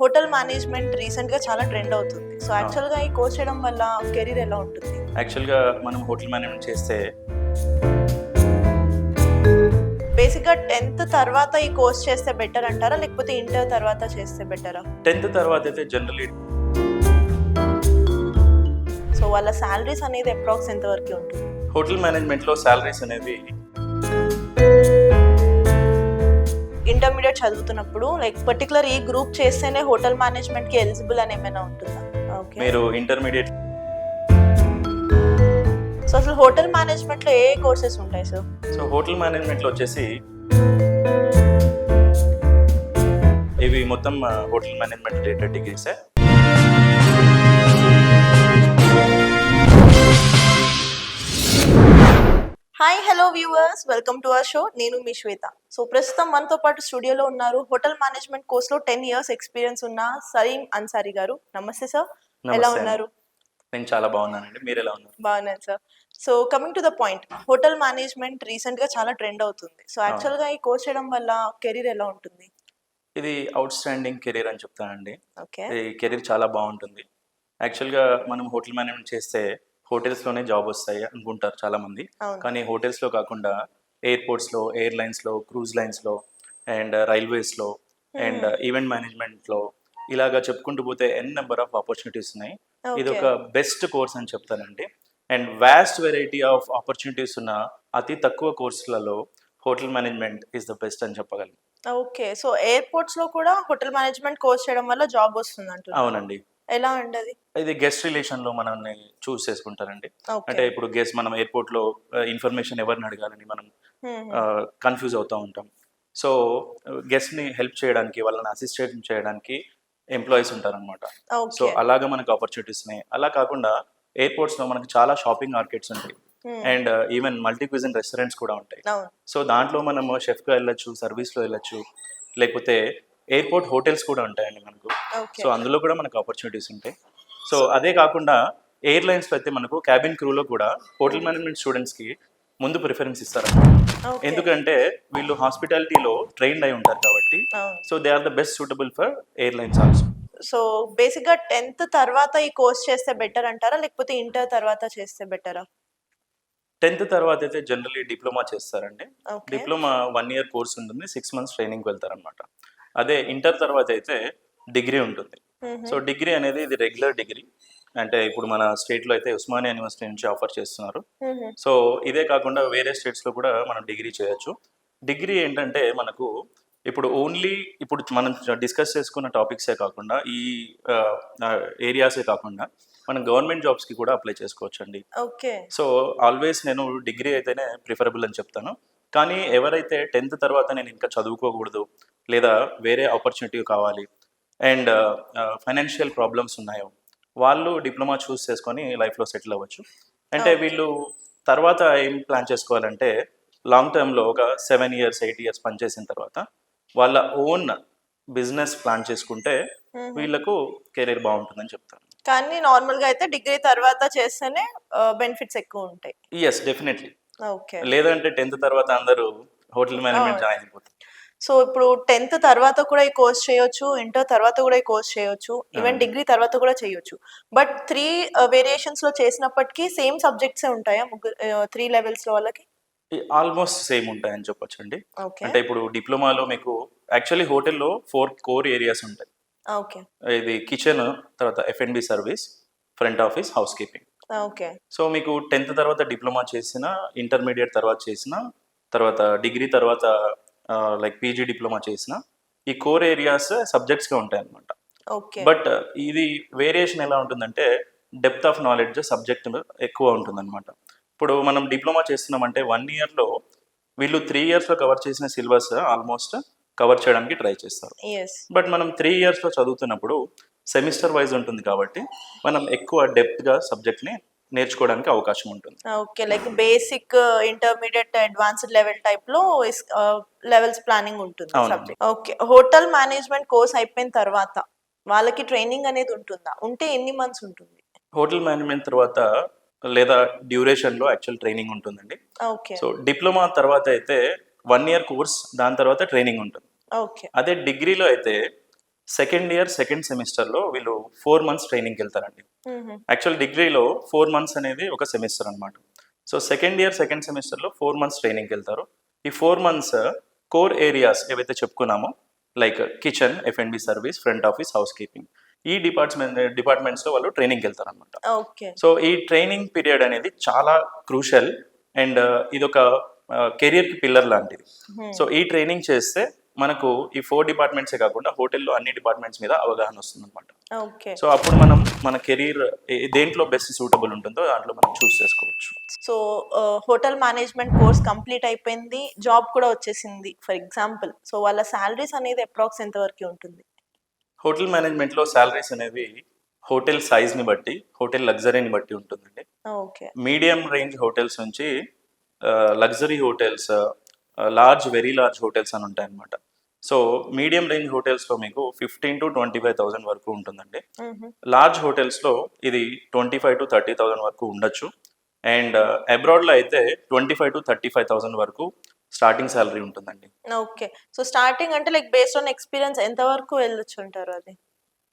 Hotel management recent గా చాలా trend అవుతుంది. సో యాక్చువల్ గా ఈ కోర్స్ చేయడం వల్ల కెరీర్ ఎలా ఉంటుంది? యాక్చువల్గా మనం హోటల్ మేనేజ్మెంట్ చేస్తే బేసిక్ గా 10th తర్వాత ఈ కోర్స్ చేస్తే బెటర్ అంటారా, లేకపోతే ఇంటర్ తర్వాత చేస్తే బెటరా? 10th తర్వాత అయితే జనరల్లీ సో వాళ్ళ సాలరీస్ అనేది అప్రాక్స్ ఎంత వరకు ఉంటుంది? హోటల్ మేనేజ్మెంట్లో శాలరీస్ అనేవి ఇంటర్మీడియట్ చదువుతున్నప్పుడు లైక్ పర్టికులర్ ఈ గ్రూప్ చేస్తేనే హోటల్ మేనేజ్మెంట్ కి ఎలిజిబుల్ అని ఏమైనా ఉంటుందా? ఓకే. మీరు ఇంటర్మీడియట్ సో అసలు హోటల్ మేనేజ్మెంట్ లో ఏ కోర్సెస్ ఉంటాయి సార్? సో హోటల్ మేనేజ్మెంట్లో వచ్చేసి ఇవి మొత్తం హోటల్ మేనేజ్మెంట్ రిలేటెడ్ డిగ్రీసే. Hi hello viewers, welcome to our show. నేను మీ శ్వేత. సో ప్రస్తుతం మనతో పాటు స్టూడియోలో ఉన్నారు హోటల్ మేనేజ్మెంట్ కోర్స్ లో 10 years ఎక్స్పీరియన్స్ ఉన్న సలీం అన్సారీ గారు. నమస్తే సార్, ఎలా నమస్తే. ఉన్నారు? నేను చాలా బాగున్నానండి, మీరు ఎలా ఉన్నారు? బాగున్నాను sir. So coming to the point, hotel management recent గా చాలా ట్రెండ్ అవుతుంది. సో యాక్చువల్ గా ఈ కోర్స్ చేయడం వల్ల కెరీర్ ఎలా ఉంటుంది? ఇది అవుట్ స్టాండింగ్ కెరీర్ అని చెప్తానండి. ఓకే. ఈ కెరీర్ చాలా బాగుంటుంది. యాక్చువల్గా మనం హోటల్ మేనేజ్మెంట్ చేస్తే హోటల్స్లోనే జాబ్ వస్తాయి అనుకుంటారు చాలామంది. అవును. కానీ హోటల్స్లో కాకుండా ఎయిర్పోర్ట్స్లో, ఎయిర్లైన్స్లో, క్రూజ్ లైన్స్లో అండ్ రైల్వేస్లో అండ్ ఈవెంట్ మేనేజ్మెంట్లో ఇలాగా చెప్పుకుంటూ పోతే నెంబర్ ఆఫ్ ఆపర్చునిటీస్ ఉన్నాయి. ఇది ఒక బెస్ట్ కోర్స్ అని చెప్తానండి. And vast variety of opportunities ఉన్న అతి తక్కువ కోర్సులలో hotel management is the best అని చెప్పగలను. ఓకే. సో ఎయిర్పోర్ట్స్ లో కూడా హోటల్ మేనేజ్మెంట్ కోర్స్ చేయడం వల్ల జాబ్ వస్తుంది అంటున్నారు. అవునండి. ఎలా ఉండదు? ఇది గెస్ట్ రిలేషన్లో మనల్ని చూస్ చేసుకుంటారండి. ఓకే. అంటే ఇప్పుడు గెస్ట్ మనం ఎయిర్పోర్ట్లో ఇన్ఫర్మేషన్ ఎవరిని అడగాలని మనం కన్ఫ్యూజ్ అవుతూ ఉంటాం. సో గెస్ట్ని హెల్ప్ చేయడానికి, వాళ్ళని అసిస్టెంట్ చేయడానికి ఎంప్లాయీస్ ఉంటారనమాట. So okay. అలాగా మనకు ఆపర్చునిటీస్ ఉన్నాయి. అలా కాకుండా ఎయిర్పోర్ట్స్లో మనకు చాలా షాపింగ్ మార్కెట్స్ ఉంటాయి and even multi cuisine restaurants కూడా ఉంటాయి. అవును. సో దాంట్లో మనము షెఫ్గా వెళ్ళొచ్చు, సర్వీస్లో వెళ్ళొచ్చు, లేకపోతే ఎయిర్పోర్ట్ హోటల్స్ కూడా ఉంటాయండి మనకు. ఓకే. సో అందులో కూడా మనకు ఆపర్చునిటీస్ ఉంటాయి. సో అదే కాకుండా ఎయిర్లైన్స్లో అయితే మనకు క్యాబిన్ క్రూలో కూడా హోటల్ మేనేజ్మెంట్ స్టూడెంట్స్కి ముందు ప్రిఫరెన్స్ ఇస్తారు. ఓకే. ఎందుకంటే వీళ్ళు హాస్పిటాలిటీలో ట్రైన్డ్ అయి ఉంటారు కాబట్టి. అవును. So they are the best suitable for airlines also. So basic గా 10th తర్వాత ఈ కోర్స్ చేస్తే బెటర్ అంటారా, లేకపోతే ఇంటర్ తర్వాత చేస్తే బెటరా? 10th తర్వాత అయితే జనరల్లీ డిప్లొమా చేస్తారండి. ఓకే. డిప్లొమా 1 year కోర్స్ ఉంటుంది, 6 months ట్రైనింగ్కి వెళ్తారనమాట. అదే ఇంటర్ తర్వాత అయితే డిగ్రీ ఉంటుంది. సో డిగ్రీ అనేది ఇది రెగ్యులర్ డిగ్రీ. అంటే ఇప్పుడు మన స్టేట్లో అయితే ఉస్మానియా యూనివర్సిటీ నుంచి ఆఫర్ చేస్తున్నారు. సో ఇదే కాకుండా వేరే స్టేట్స్లో కూడా మనం డిగ్రీ చేయొచ్చు. డిగ్రీ ఏంటంటే మనకు ఇప్పుడు ఓన్లీ ఇప్పుడు మనం డిస్కస్ చేసుకున్న టాపిక్సే కాకుండా ఈ ఏరియాసే కాకుండా మనం గవర్నమెంట్ జాబ్స్కి కూడా అప్లై చేసుకోవచ్చండి. ఓకే. సో ఆల్వేస్ నేను డిగ్రీ అయితేనే ప్రిఫరబుల్ అని చెప్తాను. కానీ ఎవరైతే 10th తర్వాత నేను ఇంకా చదువుకోకూడదు, లేదా వేరే ఆపర్చునిటీ కావాలి అండ్ ఫైనాన్షియల్ ప్రాబ్లమ్స్ ఉన్నాయో వాళ్ళు డిప్లొమా చూస్ చేసుకొని లైఫ్లో సెటిల్ అవ్వచ్చు. అంటే వీళ్ళు తర్వాత ఏం ప్లాన్ చేసుకోవాలంటే లాంగ్ టర్మ్లో ఒక 7 years 8 years పనిచేసిన తర్వాత వాళ్ళ ఓన్ బిజినెస్ ప్లాన్ చేసుకుంటే వీళ్ళకు కెరీర్ బాగుంటుందని చెప్తాను. కానీ నార్మల్ గా అయితే డిగ్రీ తర్వాత చేస్తేనే బెనిఫిట్స్ ఎక్కువ ఉంటాయి. Yes, definitely. ఓకే. లేదంటే 10th తర్వాత అందరూ హోటల్ మేనేజ్మెంట్ జాయిన్ అయిపోతారు. సో ఇప్పుడు 10th తర్వాత కూడా ఈ కోర్స్ చేయొచ్చు, ఇంటర్ తర్వాత కూడా ఈ కోర్స్ చేయొచ్చు, ఈవెన్ డిగ్రీ తర్వాత కూడా చేయొచ్చు. బట్ 3 వేరియేషన్స్ లో చేసినప్పటికీ సేమ్ సబ్జెక్ట్సే ఉంటాయా 3 levels లో వాళ్ళకి? ఆల్మోస్ట్ సేమ్ ఉంటాయని చెప్పొచ్చండి. ఓకే. అంటే ఇప్పుడు డిప్లొమాలో మీకు యాక్చువల్లీ హోటల్లో 4 core ఏరియాస్ ఉంటాయి. ఓకే. ఇది కిచెన్, తర్వాత F&B service, front office, house keeping. Okay. So మీకు 10th తర్వాత డిప్లొమా చేసిన, ఇంటర్మీడియట్ తర్వాత చేసిన, తర్వాత డిగ్రీ తర్వాత లైక్ పీజీ డిప్లొమా చేసిన ఈ కోర్ ఏరియాస్ సబ్జెక్ట్స్గా ఉంటాయి అన్నమాట. ఓకే. బట్ ఇది వేరియేషన్ ఎలా ఉంటుందంటే డెప్త్ ఆఫ్ నాలెడ్జ్ సబ్జెక్ట్ ఎక్కువ ఉంటుందన్నమాట. ఇప్పుడు మనం డిప్లొమా చేస్తున్నామంటే 1 yearలో వీళ్ళు 3 yearsలో కవర్ చేసిన సిలబస్ ఆల్మోస్ట్ కవర్ చేయడానికి ట్రై చేస్తారు. yes. బట్ మనం 3 yearsలో చదువుతున్నప్పుడు సెమిస్టర్ వైజ్ ఉంటుంది కాబట్టి మనం ఎక్కువ డెప్త్గా సబ్జెక్ట్ని నేర్చుకోవడానికి అవకాశం ఉంటుంది. Okay. Like basic, intermediate, advanced level type లో లెవెల్స్ ప్లానింగ్ ఉంటుంది అవునండి. Subject. Okay. Hotel management course అయిపోయిన తర్వాత వాళ్ళకి ట్రైనింగ్ అనేది ఉంటుందా? ఉంటే ఎన్ని మంత్స్ ఉంటుంది? హోటల్ మేనేజ్మెంట్ తర్వాత లేదా డ్యూరేషన్లో యాక్చువల్ ట్రైనింగ్ ఉంటుందండి. ఓకే. సో డిప్లొమా తర్వాత అయితే 1 year కోర్స్, దాని తర్వాత ట్రైనింగ్ ఉంటుంది. ఓకే. అదే డిగ్రీలో అయితే సెకండ్ ఇయర్ సెకండ్ సెమిస్టర్లో వీళ్ళు 4 మంత్స్ ట్రైనింగ్కి వెళ్తారండి. హుహు. యాక్చువల్ డిగ్రీలో 4 మంత్స్ అనేది ఒక సెమిస్టర్ అనమాట. సో సెకండ్ ఇయర్ సెకండ్ సెమిస్టర్లో 4 మంత్స్ ట్రైనింగ్కి వెళ్తారు. ఈ 4 మంత్స్ కోర్ ఏరియాస్ ఏవైతే చెప్పుకున్నామో like kitchen, F&B service, front office, housekeeping, ఈ డిపార్ట్మెంట్స్లో వాళ్ళు ట్రైనింగ్కి వెళ్తారనమాట. ఓకే. సో ఈ ట్రైనింగ్ పీరియడ్ అనేది చాలా క్రూషల్ అండ్ ఇదొక కెరియర్కి పిల్లర్ లాంటిది. హ్మ్. సో ఈ ట్రైనింగ్ చేస్తే మనకు ఈ 4 డిపార్ట్మెంట్సే కాకుండా హోటల్లో అన్ని డిపార్ట్మెంట్స్ మీద అవగాహన వస్తుంది అనమాట. ఓకే. సో అప్పుడు మనం మన కెరీర్ దేంట్లో బెస్ట్ సూటబుల్ ఉంటుందో దాంట్లో మనం చూస్ చేసుకోవచ్చు. So hotel management course complete అయిపోయింది, జాబ్ కూడా వచ్చేసింది ఫర్ ఎగ్జాంపుల్. సో వాళ్ళ సాలరీస్ అనేది అప్రాక్స్ ఎంత వరకు ఉంటుంది? హోటల్ మేనేజ్మెంట్లో శాలరీస్ అనేవి హోటల్ సైజ్ని బట్టి, హోటల్ లగ్జరీని బట్టి ఉంటుందండి. ఓకే. మీడియం రేంజ్ హోటల్స్ నుంచి luxury hotels, large, very large hotels అని ఉంటాయన్నమాట. సో మీడియం రేంజ్ హోటల్స్లో మీకు 15,000 to 25,000 వరకు ఉంటుందండి. హుహు. లార్జ్ హోటల్స్లో ఇది 25,000 to 30,000 వరకు ఉండొచ్చు. అండ్ అబ్రాడ్లో అయితే 25,000 to 35,000 వరకు స్టార్టింగ్ శాలరీ ఉంటుందండి. ఓకే. సో స్టార్టింగ్ అంటే లైక్ బేస్డ్ ఆన్ ఎక్స్‌పీరియన్స్ ఎంత వరకు వెళ్ళొచ్చు అంటారు అది?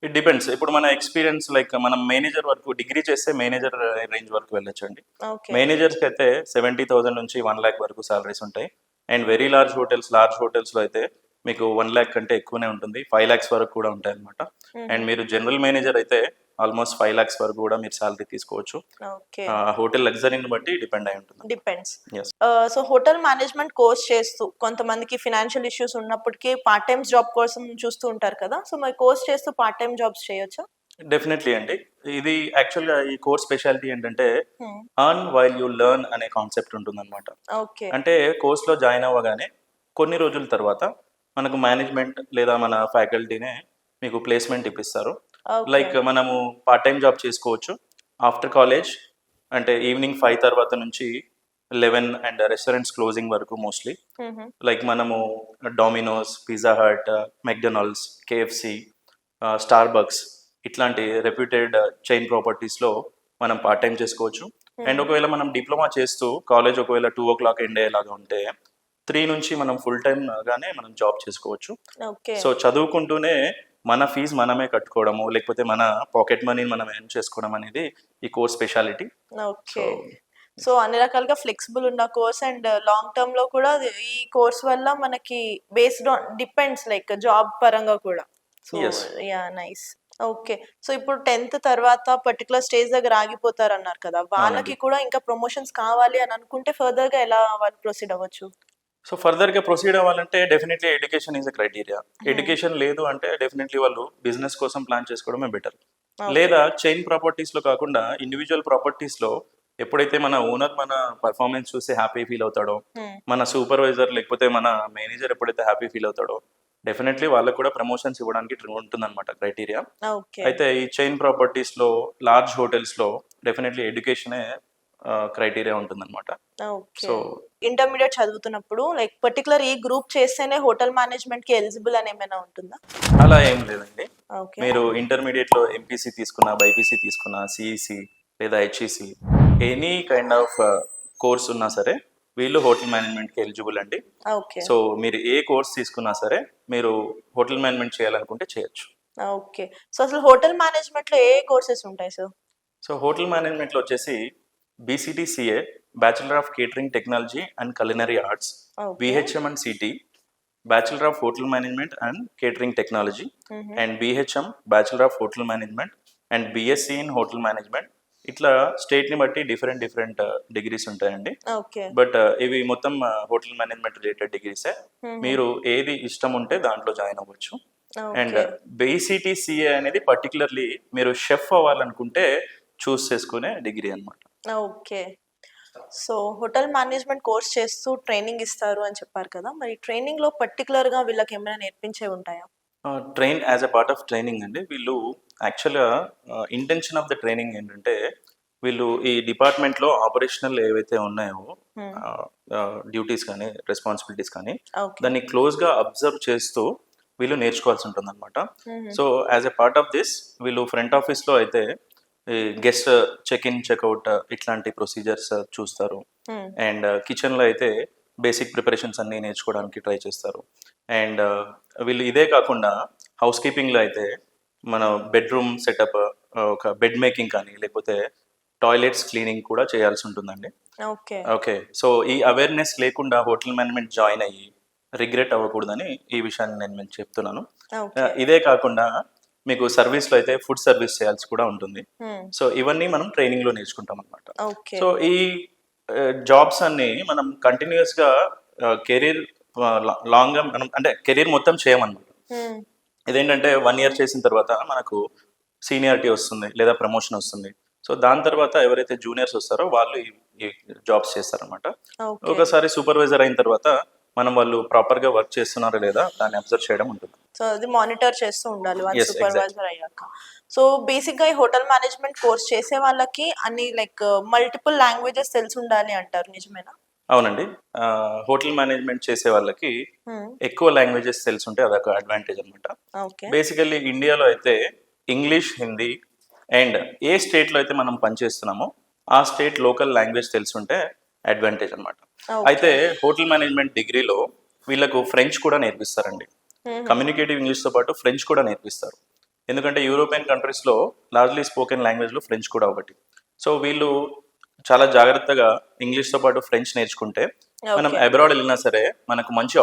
It depends. ఇప్పుడు మన ఎక్స్పీరియన్స్ లైక్ మనం మేనేజర్ వరకు డిగ్రీ చేస్తే మేనేజర్ రేంజ్ వరకు వెళ్ళొచ్చండి. ఓకే. మేనేజర్స్కి అయితే 70,000 నుంచి 1,00,000 వరకు సాలరీస్ ఉంటాయి. అండ్ వెరీ లార్జ్ హోటల్స్లో అయితే మీకు 1,00,000 కంటే ఎక్కువనే ఉంటుంది. 5,00,000 వరకు కూడా ఉంటాయి అనమాట. అండ్ మీరు జనరల్ మేనేజర్ అయితే ఆల్మోస్ట్ 5,00,000 వరకు కూడా మీరు సాలరీ తీసుకోవచ్చు. ఓకే. హోటల్ లగ్జరీని బట్టి డిపెండ్ అయి ఉంటుంది. Depends. Yes. So hotel management course చేస్తూ కొంతమందికి ఫినాన్షియల్ ఇష్యూస్ ఉన్నప్పటికీ పార్ట్ టైమ్ జాబ్ కోసం చూస్తూ ఉంటారు కదా! సో మరి కోర్స్ చేస్తూ పార్ట్ టైమ్ జాబ్స్ చేయొచ్చా? డెఫినెట్లీ అండి. ఇది యాక్చువల్గా ఈ కోర్స్ స్పెషాలిటీ ఏంటంటే హ్మ్. అర్న్ వైల్ యూ లెర్న్ అనే కాన్సెప్ట్ ఉంటుందన్నమాట. ఓకే. అంటే కోర్స్లో జాయిన్ అవ్వగానే కొన్ని రోజుల తర్వాత మనకు మేనేజ్మెంట్ లేదా మన ఫ్యాకల్టీనే మీకు ప్లేస్మెంట్ ఇప్పిస్తారు. ఓకే. లైక్ మనము పార్ట్ టైం జాబ్ చేసుకోవచ్చు ఆఫ్టర్ కాలేజ్, అంటే ఈవినింగ్ 5 తర్వాత నుంచి 11 అండ్ రెస్టారెంట్స్ క్లోజింగ్ వరకు మోస్ట్లీ. హుహు. లైక్ మనము Domino's, pizza Hut, McDonald's, KFC, Starbucks ఇట్లాంటి రెప్యూటెడ్ చైన్ ప్రాపర్టీస్లో మనం పార్ట్ టైం చేసుకోవచ్చు. అండ్ ఒకవేళ మనం డిప్లొమా చేస్తూ కాలేజ్ ఒకవేళ 2 o'clock ఎండ్ అయ్యేలాగా ఉంటే 3 నుంచి మనం ఫుల్ టైమ్ గానే మనం జాబ్ చేసుకోవచ్చు. ఓకే. సో చదువుకుంటూనే మన ఫీజు మనమే కట్టుకోవడము, లేకపోతే మన పాకెట్ మనీని మనం ఎర్న్ చేసుకోవడం అనేది ఈ కోర్స్ స్పెషాలిటీ. ఓకే. సో అన్ని రకాలుగా ఫ్లెక్సిబుల్ ఉన్న కోర్స్ అండ్ లాంగ్ టర్మ్ లో కూడా ఈ కోర్స్ వల్ల మనకి based on depends like job పరంగా కూడా. So Yes. Yeah nice. Okay. So ఇప్పుడు 10th తర్వాత పర్టికులర్ స్టేజ్ దగ్గర ఆగిపోతారన్నారు కదా! వాళ్ళకి కూడా ఇంకా ప్రమోషన్స్ కావాలి అని అనుకుంటే ఫర్దర్ గా ఎలా వాళ్ళు ప్రొసీడ్ అవ్వచ్చు? సో ఫర్దర్గా ప్రొసీడ్ అవ్వాలంటే definitely education is a criteria. Education లేదు అంటే డెఫినెట్లీ వాళ్ళు బిజినెస్ కోసం ప్లాన్ చేసుకోవడమే బెటర్. Okay. లేదా చైన్ ప్రాపర్టీస్లో కాకుండా ఇండివిజువల్ ప్రాపర్టీస్లో ఎప్పుడైతే మన ఓనర్ మన పర్ఫార్మెన్స్ చూసి హ్యాపీ ఫీల్ అవుతాడో, Hmm. మన సూపర్వైజర్ లేకపోతే మన మేనేజర్ ఎప్పుడైతే హ్యాపీ ఫీల్ అవుతాడో డెఫినెట్లీ వాళ్ళకు కూడా ప్రమోషన్స్ ఇవ్వడానికి ఉంటుందన్నమాట క్రైటీరియా. ఓకే. అయితే ఈ చైన్ ప్రాపర్టీస్లో, లార్జ్ హోటల్స్లో డెఫినెట్లీ ఎడ్యుకేషనే క్రైటీరియా ఉంటుందన్నమాట. ఓకే. సో ఇంటర్మీడియట్ చదువుతున్నప్పుడు లైక్ పర్టికులర్ ఈ గ్రూప్ చేస్తేనే హోటల్ మేనేజ్మెంట్ కి ఎలిజిబుల్ అని ఏమైనా ఉంటుందా? అలా ఏం లేదండి. ఓకే. మీరు ఇంటర్మీడియట్లో ఎంపీసీ తీసుకున్నా, బైపీసీ తీసుకున్నా, సిఈసి లేదా HEC any kind of course ఉన్నా సరే వీళ్ళు హోటల్ మేనేజ్మెంట్కి ఎలిజిబుల్ అండి. ఓకే. సో మీరు ఏ కోర్స్ తీసుకున్నా సరే మీరు హోటల్ మేనేజ్మెంట్ చేయాలనుకుంటే చేయొచ్చు. ఓకే. సో అసలు హోటల్ మేనేజ్మెంట్ లో ఏ కోర్సెస్ ఉంటాయి సార్? సో హోటల్ మేనేజ్మెంట్లో వచ్చేసి BCTCA, bachelor of catering technology and culinary arts, okay. BHM and CT, bachelor of hotel management and catering technology, and BHM, bachelor of hotel management and BSc in hotel management. ఇట్లా స్టేట్ని బట్టి different degrees ఉంటాయండి. Okay. But ఇవి మొత్తం hotel management related డిగ్రీసే. మీరు ఏది ఇష్టం ఉంటే దాంట్లో జాయిన్ అవ్వచ్చు. And okay. BCTCA అనేది పర్టికులర్లీ మీరు షెఫ్ అవ్వాలనుకుంటే చూస్ చేసుకునే డిగ్రీ అన్నమాట. Okay. So hotel management course చేస్తూ ట్రైనింగ్ ఇస్తారు అని చెప్పారు కదా! మరి ట్రైనింగ్ లో పర్టికులర్ గా వీళ్ళకి ఏమైనా నేర్పించేవి ఉంటాయా? Train as a part of training అండి. వీళ్ళు యాక్చువల్గా ఇంటెన్షన్ ఆఫ్ ద ట్రైనింగ్ ఏంటంటే వీళ్ళు ఈ డిపార్ట్మెంట్లో ఆపరేషనల్ ఏవైతే ఉన్నాయో డ్యూటీస్ కానీ రెస్పాన్సిబిలిటీస్ కానీ ఓకే. దాన్ని క్లోజ్గా అబ్జర్వ్ చేస్తూ వీళ్ళు నేర్చుకోవాల్సి ఉంటుంది అనమాట. So as a part of this వీళ్ళు ఫ్రంట్ ఆఫీస్లో అయితే గెస్ట్ చెక్ ఇన్ చెక్అవుట్ ఇట్లాంటి ప్రొసీజర్స్ చూస్తారు. అండ్ కిచెన్లో అయితే బేసిక్ ప్రిపరేషన్స్ అన్నీ నేర్చుకోవడానికి ట్రై చేస్తారు. అండ్ వీళ్ళు ఇదే కాకుండా హౌస్ కీపింగ్లో అయితే మన బెడ్రూమ్ సెటప్, ఒక బెడ్ మేకింగ్ కానీ లేకపోతే టాయిలెట్స్ క్లీనింగ్ కూడా చేయాల్సి ఉంటుందండి. ఓకే. ఓకే. సో, ఈ అవేర్‌నెస్ లేకుండా హోటల్ మేనేజ్‌మెంట్ జాయిన్ అయ్యి రిగ్రెట్ అవ్వకూడదని ఈ విషయాన్ని నేను మీకు చెప్తున్నాను. ఓకే. ఇదే కాకుండా మీకు సర్వీస్‌లో అయితే ఫుడ్ సర్వీస్ చేయాల్సి కూడా ఉంటుంది. హ్మ్. సో, ఇవన్నీ మనం ట్రైనింగ్‌లో నేర్చుకుంటామనమాట. ఓకే. సో, ఈ జాబ్స్ అన్నీ మనం కంటిన్యూయస్‌గా కెరీర్ లాంగ్‌గా మనం అంటే కెరీర్ మొత్తం చేయమనమాట. హ్మ్. ఇదేంటంటే 1 ఇయర్ చేసిన తర్వాత మనకు సీనియారిటీ వస్తుంది లేదా ప్రమోషన్ వస్తుంది. సో, దాని తర్వాత ఎవరైతే జూనియర్స్ వస్తారో వాళ్ళు ఈ జాబ్స్ చేస్తారనమాట. ఓకే. ఒకసారి సూపర్వైజర్ అయిన తర్వాత మనం వాళ్ళు ప్రాపర్‌గా వర్క్ చేస్తున్నారా లేదా దాన్ని అబ్జర్వ్ చేయడం ఉంటుంది. సో, అది మానిటర్ చేస్తూ ఉండాలి వన్స్ యెస్. ఎగ్జాక్ట్‌లీ. సూపర్వైజర్ అయ్యాక. సో, బేసిక్‌గా ఈ హోటల్ మేనేజ్మెంట్ కోర్స్ చేసే వాళ్ళకి అన్ని లైక్ మల్టిపుల్ లాంగ్వేజెస్ తెలిసుండాలి అంటారు. నిజమేనా? అవునండి. హోటల్ మేనేజ్మెంట్ చేసే వాళ్ళకి హ్మ్. ఎక్కువ లాంగ్వేజెస్ తెలిసుంటే అదొక అడ్వాంటేజ్ అనమాట. ఓకే. బేసికల్లీ ఇండియాలో అయితే ఇంగ్లీష్, హిందీ అండ్ ఏ స్టేట్‌లో అయితే మనం పనిచేస్తున్నామో ఆ స్టేట్ లోకల్ లాంగ్వేజ్ తెలిసుంటే అడ్వాంటేజ్ అనమాట. అయితే ఓకే. హోటల్ మేనేజ్మెంట్ డిగ్రీలో వీళ్ళకు ఫ్రెంచ్ కూడా నేర్పిస్తారండి. హుహు. కమ్యూనికేటివ్ ఇంగ్లీష్‌తో పాటు ఫ్రెంచ్ కూడా నేర్పిస్తారు. ఎందుకంటే యూరోపియన్ కంట్రీస్‌లో లార్జ్‌లీ స్పోకెన్ లాంగ్వేజ్‌లో ఫ్రెంచ్ కూడా ఒకటి. సో, వీళ్ళు చాలా జాగ్రత్తగా ఇంగ్లీష్‌తో పాటు ఫ్రెంచ్ నేర్చుకుంటే మనం ఓకే. అబ్రాడ్ ఎళ్ళినా సరే మనకు మంచి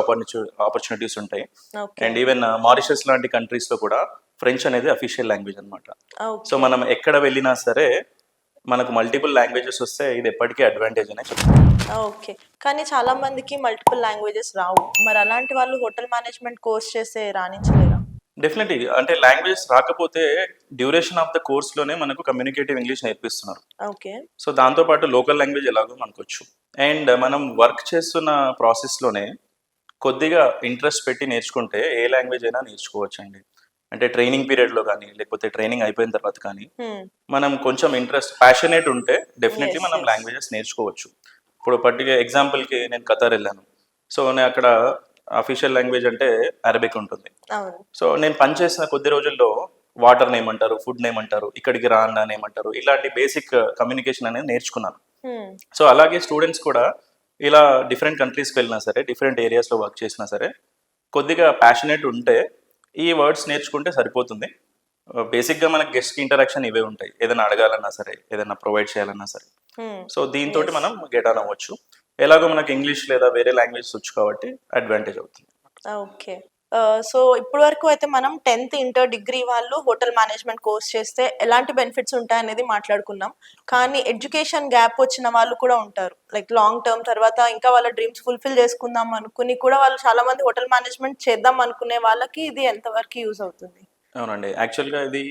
ఆపర్చునిటీస్ ఉంటాయి. ఓకే. అండ్ ఈవెన్ మారిషస్ లాంటి కంట్రీస్‌లో కూడా ఫ్రెంచ్ అనేది అఫీషియల్ లాంగ్వేజ్ అనమాట. So, okay. మనం ఎక్కడ వెళ్ళినా సరే మనకు మల్టిపుల్ లాంగ్వేజెస్ వస్తే ఇది ఎప్పటికీ అడ్వాంటేజ్ అనే చెప్తాను. ఓకే. కానీ చాలా మందికి మల్టిపుల్ లాంగ్వేజెస్ రావు. మరి అలాంటి వాళ్ళు హోటల్ మేనేజ్మెంట్ కోర్స్ చేస్తే రాణించలేరా? డెఫినెట్‌లీ. అంటే లాంగ్వేజెస్ రాకపోతే డ్యూరేషన్ ఆఫ్ ద కోర్స్‌లోనే మనకు కమ్యూనికేటివ్ ఇంగ్లీష్ నేర్పిస్తున్నారు. ఓకే. సో, దాంతో పాటు లోకల్ లాంగ్వేజ్ ఎలాగో మనకొచ్చు. అండ్ మనం వర్క్ చేస్తున్న ప్రాసెస్‌లోనే కొద్దిగా ఇంట్రెస్ట్ పెట్టి నేర్చుకుంటే ఏ లాంగ్వేజ్ అయినా నేర్చుకోవచ్చండి. అంటే ట్రైనింగ్ పీరియడ్‌లో గానీ, లేకపోతే ట్రైనింగ్ అయిపోయిన తర్వాత కానీ, హ్మ్. మనం కొంచెం ఇంట్రెస్ట్, ప్యాషనేట్ ఉంటే డెఫినెట్‌లీ యెస్. మనం యెస్. లాంగ్వేజెస్ నేర్చుకోవచ్చు. ఇప్పుడు ఎగ్జాంపుల్‌కి నేను ఖతార్ ఎళ్ళాను. సో, నేను అక్కడ అఫీషియల్ లాంగ్వేజ్ అంటే అరబిక్ ఉంటుంది. అవును. సో, నేను పని చేసిన కొద్ది రోజుల్లో వాటర్‌నేమంటారు, ఫుడ్‌నేమంటారు, ఇక్కడికి రా అన్నానేమంటారు, ఇలాంటి బేసిక్ కమ్యూనికేషన్ అనేది నేర్చుకున్నాను. హ్మ్. సో, అలాగే స్టూడెంట్స్ కూడా ఇలా డిఫరెంట్ కంట్రీస్‌కి వెళ్ళినా సరే, డిఫరెంట్ ఏరియాస్‌లో వర్క్ చేసినా సరే, కొద్దిగా ప్యాషనేట్ ఉంటే ఈ వర్డ్స్ నేర్చుకుంటే సరిపోతుంది. బేసిక్‌గా మనకి గెస్ట్‌కి ఇంటరాక్షన్ ఇవే ఉంటాయి. ఏదైనా అడగాలన్నా సరే, ఏదైనా ప్రొవైడ్ చేయాలన్నా సరే. హ్మ్. సో, దీనితోటి యెస్. మనం గెట్ ఆన్ అవ్వచ్చు. ఎలాగో మనకి ఇంగ్లీష్ లేదా వేరే లాంగ్వేజెస్ వచ్చు కాబట్టి అడ్వాంటేజ్ అవుతుంది. ఓకే. సో, ఇప్పటి వరకు అయితే మనం 10థ్, ఇంటర్, డిగ్రీ వాళ్ళు హోటల్ మేనేజ్మెంట్ కోర్స్ చేస్తే ఎలాంటి బెనిఫిట్స్ ఉంటాయనేది మాట్లాడుకున్నాం. కానీ ఎడ్యుకేషన్ గ్యాప్ వచ్చిన వాళ్ళు కూడా ఉంటారు. లైక్ లాంగ్ టర్మ్ తర్వాత ఇంకా వాళ్ళ డ్రీమ్స్ ఫుల్‌ఫిల్ చేసుకుందాం అనుకుని కూడా వాళ్ళు చాలా మంది హోటల్ మేనేజ్మెంట్ చేద్దాం అనుకునే వాళ్ళకి ఇది ఎంతవరకు యూజ్ అవుతుంది? అవునండి. యాక్చువల్‌గా ఇది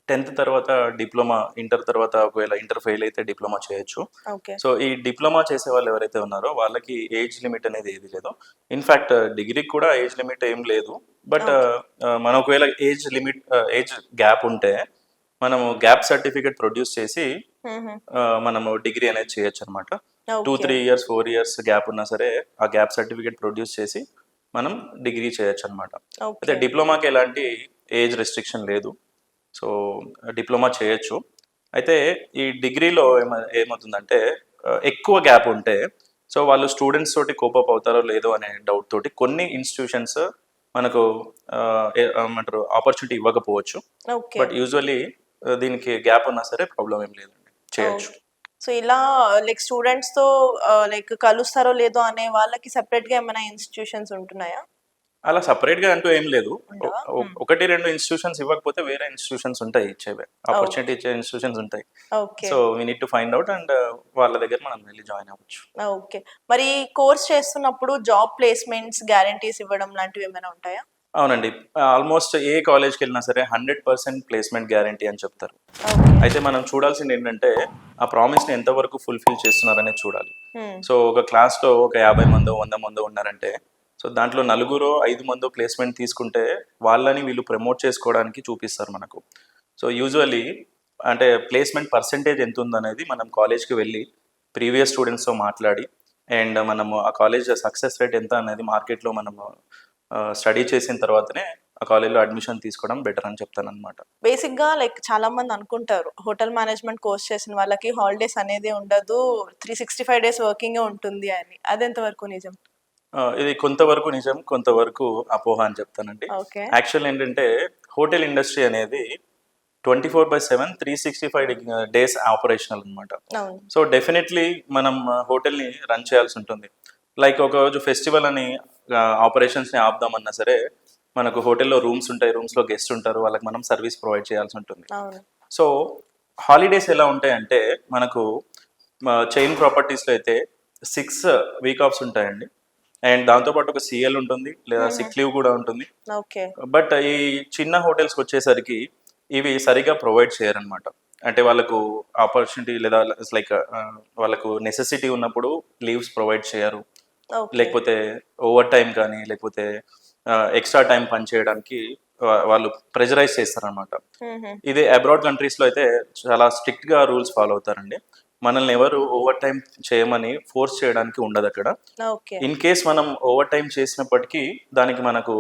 10థ్ తర్వాత డిప్లొమా, ఇంటర్ తర్వాత ఒకవేళ ఇంటర్ ఫెయిల్ అయితే డిప్లొమా చేయొచ్చు. ఓకే. సో, ఈ డిప్లొమా చేసేవాళ్ళు ఎవరైతే ఉన్నారో వాళ్ళకి ఏజ్ లిమిట్ అనేది ఏది లేదు. ఇన్‌ఫాక్ట్ డిగ్రీకి కూడా ఏజ్ లిమిట్ ఏం లేదు. But okay. మనం ఒకవేళ ఏజ్ గ్యాప్ ఉంటే మనము గ్యాప్ సర్టిఫికేట్ ప్రొడ్యూస్ చేసి హుహు. మనము డిగ్రీ అనేది చేయొచ్చనమాట. 2, ఓకే. 3 ఇయర్స్, 4 ఇయర్స్ గ్యాప్ ఉన్నా సరే ఆ గ్యాప్ సర్టిఫికేట్ ప్రొడ్యూస్ చేసి మనం డిగ్రీ చేయొచ్చనమాట. అయితే ఓకే. డిప్లొమాకి ఎలాంటి ఏజ్ రెస్ట్రిక్షన్ లేదు. సో, డిప్లొమా చేయొచ్చు. అయితే ఈ డిగ్రీలో ఏమవుతుందంటే ఎక్కువ గ్యాప్ ఉంటే సో, వాళ్ళు స్టూడెంట్స్ తోటి కోపప్ అవుతారో లేదో అనే డౌట్ తోటి కొన్ని ఇన్‌స్టిట్యూషన్స్ మనకు ఏమంటారు ఆపర్చునిటీ ఇవ్వకపోవచ్చు. ఓకే. బట్ యూజువల్లీ దీనికి గ్యాప్ ఉన్నా సరే ప్రాబ్లమ్ ఏం లేదండి. చేయొచ్చు. ఓకే. సో, ఇలా లైక్ స్టూడెంట్స్‌తో లైక్ కలుస్తారో లేదో అనే వాళ్ళకి సెపరేట్‌గా ఏమైనా ఇన్‌స్టిట్యూషన్స్ ఉంటున్నాయా? అలా సెపరేట్‌గా అంటూ ఏం లేదు. ఉండవా? హ్మ్. 1, 2 ఇన్‌స్టిట్యూషన్స్ ఇవ్వకపోతే వేరే ఇన్‌స్టిట్యూషన్స్ ఉంటాయి ఇచ్చేవే. Opportunity okay. ఇచ్చే ఇన్‌స్టిట్యూషన్స్ ఉంటాయి. Okay. So, we need to find out and వాళ్ళ దగ్గర మనం వెళ్లి జాయిన్ అవ్వచ్చు. ఓకే. మరి కోర్స్ చేస్తున్నప్పుడు జాబ్ ప్లేస్‌మెంట్స్ గ్యారంటీస్ ఇవ్వడం లాంటివి ఏమైనా ఉంటాయా? అవునండి. ఆల్‌మోస్ట్ ఏ కాలేజ్‌కెళ్ళినా సరే 100% ప్లేస్‌మెంట్ గ్యారంటీ అని చెప్తారు. ఓకే. అయితే మనం చూడాల్సిందేంటంటే, ఆ ప్రామిస్‌ని ఎంతవరకు ఫుల్‌ఫిల్ చేస్తున్నారనేది చూడాలి. హ్మ్. సో, ఒక క్లాస్‌లో ఒక 50 మందో, 100 మందో ఉన్నారంటే, సో, దాంట్లో నలుగురో, 5 మందో ప్లేస్‌మెంట్ తీసుకుంటే, వాళ్ళని వీళ్ళు ప్రమోట్ చేసుకోవడానికి చూపిస్తారు మనకు. సో, యూజువల్లీ అంటే ప్లేస్‌మెంట్ పర్సెంటేజ్ ఎంతుందనేది మనం కాలేజ్‌కి వెళ్ళి, ప్రీవియస్ స్టూడెంట్స్‌తో మాట్లాడి, అండ్ మనము ఆ కాలేజ్ సక్సెస్ రేట్ ఎంత అనేది మార్కెట్‌లో మనము స్టడీ చేసిన తర్వాతనే ఆ కాలేజ్‌లో అడ్మిషన్ తీసుకోవడం బెటర్ అని చెప్తాననమాట. బేసిక్‌గా లైక్ చాలా మంది అనుకుంటారు. హోటల్ మేనేజ్మెంట్ కోర్స్ చేసిన వాళ్ళకి హాలిడేస్ అనేదే ఉండదు. 365 డేస్ వర్కింగే ఉంటుంది అని. అదెంత వరకు నిజం? ఇది కొంతవరకు నిజం, కొంతవరకు అపోహ అని చెప్తానండి. ఓకే. యాక్చువల్ ఏంటంటే హోటల్ ఇండస్ట్రీ అనేది 24/7 365 డేస్ ఆపరేషనల్ అనమాట. అవును. సో డెఫినెట్లీ మనం హోటల్ని రన్ చేయాల్సి ఉంటుంది. లైక్ ఒక రోజు ఫెస్టివల్ అని ఆపరేషన్స్ని ఆపుదామన్నా సరే మనకు హోటల్లో రూమ్స్ ఉంటాయి, రూమ్స్లో గెస్ట్ ఉంటారు, వాళ్ళకి మనం సర్వీస్ ప్రొవైడ్ చేయాల్సి ఉంటుంది. అవును. సో హాలిడేస్ ఎలా ఉంటాయంటే మనకు చైన్ ప్రాపర్టీస్లో అయితే 6 వీక్ ఆఫ్స్ ఉంటాయండి. అండ్ దాంతోపాటు ఒక సిఎల్ ఉంటుంది, లేదా సిక్ లీవ్ కూడా ఉంటుంది. ఓకే. బట్ ఈ చిన్న హోటల్స్కి వచ్చేసరికి ఇవి సరిగా ప్రొవైడ్ చేయరనమాట. అంటే వాళ్ళకు ఆపర్చునిటీ లేదా లైక్ వాళ్ళకు నెసెసిటీ ఉన్నప్పుడు లీవ్స్ ప్రొవైడ్ చేయరు, ఓకే. లేకపోతే ఓవర్ టైం కానీ లేకపోతే ఎక్స్ట్రా టైం పని చేయడానికి వాళ్ళు ప్రెజరైజ్ చేస్తారనమాట. హుహు. ఇది అబ్రాడ్ కంట్రీస్లో అయితే చాలా స్ట్రిక్ట్గా రూల్స్ ఫాలో అవుతారండి. మనల్ని ఎవరు ఓవర్ టైం చేయమని ఫోర్స్ చేయడానికి ఉండదు అక్కడ. ఓకే. ఇన్ కేస్ మనం ఓవర్ టైం చేసినప్పటికీ దానికి మనకు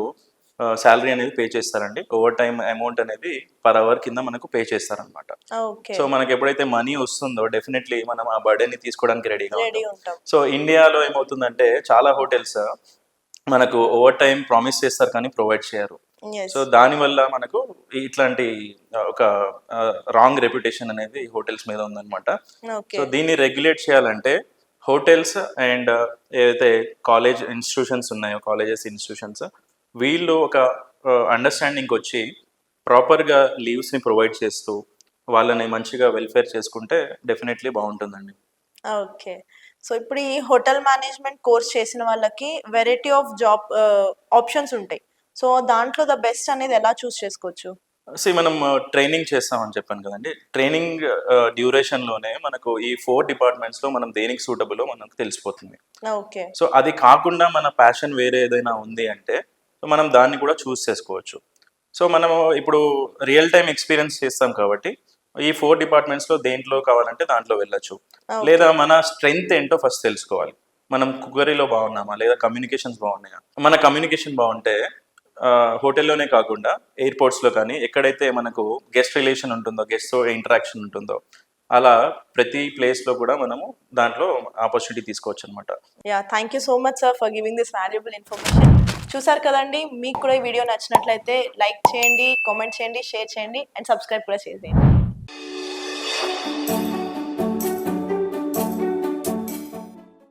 శాలరీ అనేది పే చేస్తారండి. ఓవర్ టైం అమౌంట్ అనేది పర్ అవర్ కింద మనకు పే చేస్తారనమాట. ఓకే. సో మనకి ఎప్పుడైతే మనీ వస్తుందో డెఫినెట్లీ మనం ఆ బర్డెన్ని తీసుకోవడానికి రెడీగా రెడీ ఉంటాం. ఉంటాం. సో ఇండియాలో ఏమవుతుందంటే చాలా హోటల్స్ మనకు ఓవర్ టైం ప్రామిస్ చేస్తారు కానీ ప్రొవైడ్ చేయరు. యెస్. సో దానివల్ల మనకు ఇట్లాంటి ఒక రాంగ్ రెప్యుటేషన్ అనేది హోటల్స్ మీద ఉందన్నమాట. ఓకే. సో దీన్ని రెగ్యులేట్ చేయాలంటే హోటల్స్ అండ్ ఏదైతే కాలేజ్ ఇన్స్టిట్యూషన్స్ ఉన్నాయో, కాలేజెస్ ఇన్స్టిట్యూషన్స్, వీళ్ళు ఒక అండర్స్టాండింగ్కి వచ్చి ప్రాపర్గా లీవ్స్ని ప్రొవైడ్ చేస్తూ వాళ్ళని మంచిగా వెల్ఫేర్ చేసుకుంటే డెఫినెట్లీ బాగుంటుందండి. ఓకే. సో ఇప్పుడు ఈ హోటల్ మేనేజ్మెంట్ కోర్స్ చేసిన వాళ్ళకి వెరైటీ ఆఫ్ జాబ్ ఆప్షన్స్ ఉంటాయి. సో దాంట్లో ద బెస్ట్ అనేది ఎలా చూస్ చేసుకోవచ్చు? మనం ట్రైనింగ్ చేస్తామని చెప్పాను కదండి. ట్రైనింగ్ డ్యూరేషన్లోనే మనకు ఈ 4 డిపార్ట్మెంట్స్లో మనం దేనికి సూటబులో మనకు తెలిసిపోతుంది. ఓకే. సో అది కాకుండా మన ప్యాషన్ వేరే ఏదైనా ఉంది అంటే మనం దాన్ని కూడా చూస్ చేసుకోవచ్చు. సో మనము ఇప్పుడు రియల్ టైం ఎక్స్పీరియన్స్ చేస్తాం కాబట్టి ఈ 4 డిపార్ట్మెంట్స్లో దేంట్లో కావాలంటే దాంట్లో వెళ్ళొచ్చు. ఓకే. లేదా మన స్ట్రెంగ్త్ ఏంటో ఫస్ట్ తెలుసుకోవాలి. మనం కుక్కరీలో బాగున్నామా, లేదా కమ్యూనికేషన్స్ బాగున్నాయా? మన కమ్యూనికేషన్ బాగుంటే హోటల్లోనే కాకుండా ఎయిర్పోర్ట్స్లో కానీ ఎక్కడైతే మనకు గెస్ట్ రిలేషన్ ఉంటుందో, గెస్ట్తో ఇంటరాక్షన్ ఉంటుందో, అలా ప్రతి ప్లేస్లో కూడా మనము దాంట్లో ఆపర్చునిటీ తీసుకోవచ్చు అనమాట. Thank you so much sir for giving this valuable information. చూసారు కదండి, మీకు కూడా ఈ వీడియో నచ్చినట్లయితే లైక్ చేయండి, కామెంట్ చేయండి, షేర్ చేయండి అండ్ సబ్స్క్రైబ్ కూడా చేసేయండి.